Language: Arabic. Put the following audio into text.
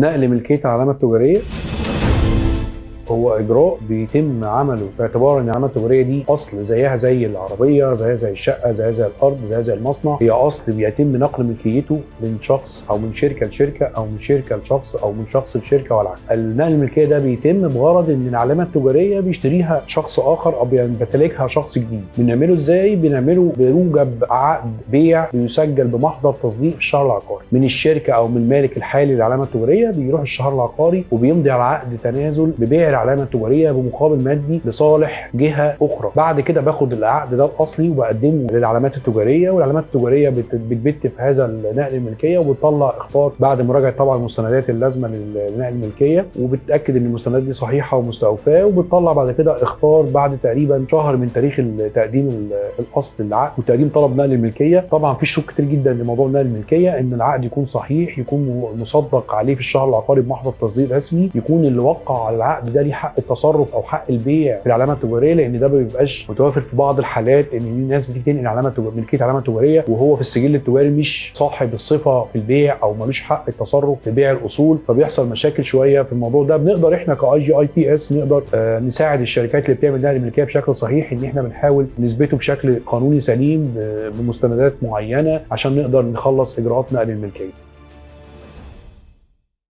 نقل ملكية العلامة التجارية هو إجراء بيتم عمله باعتبار إن العلامة التجارية دي أصل زيها زي العربية، زيها زي الشقة، زيها زي الأرض، زيها زي المصنع. هي أصل بيتم نقل ملكيته من شخص أو من شركة لشركة أو من شركة لشخص أو من شخص لشركة والعكس. النقل الملكية ده بيتم بغرض إن العلامة التجارية بيشتريها شخص آخر أو بيمتلكها شخص جديد. بنعمله إزاي؟ بنعمله بموجب عقد بيع بيسجل بمحضر تصديق في الشهر العقاري من الشركة أو من المالك الحالي للعلامة التجارية. بيروح الشهر العقاري وبيمضي على عقد تنازل ببيع العلامه التجاريه بمقابل مادي لصالح جهه اخرى. بعد كده باخد العقد ده الاصلي وبقدمه للعلامات التجاريه، والعلامات التجاريه بتبت في هذا النقل الملكيه وبتطلع اخطار بعد مراجعه طبعا المستندات اللازمه لنقل الملكيه، وبتاكد ان المستندات دي صحيحه ومستوفاه، وبتطلع بعد كده اخطار بعد تقريبا شهر من تاريخ تقديم الاصل للعقد وتقديم طلب نقل الملكيه. طبعا في شروط كتير جدا لموضوع نقل الملكيه، ان العقد يكون صحيح، يكون مصدق عليه في الشهر العقاري بمحضر تصديق رسمي، يكون اللي وقع على العقد ده ليه حق التصرف او حق البيع في العلامه التجاريه، لان ده ما بيبقاش متوافر في بعض الحالات ان الناس بتيجي تنقل ملكيه علامه تجاريه وهو في السجل التجاري مش صاحب الصفه في البيع او ملوش حق التصرف في بيع الاصول، فبيحصل مشاكل شويه في الموضوع ده. بنقدر احنا كIGIPS نقدر نساعد الشركات اللي بتعمل نقل الملكيه بشكل صحيح ان احنا بنحاول نثبته بشكل قانوني سليم بمستندات معينه عشان نقدر نخلص اجراءات نقل الملكيه.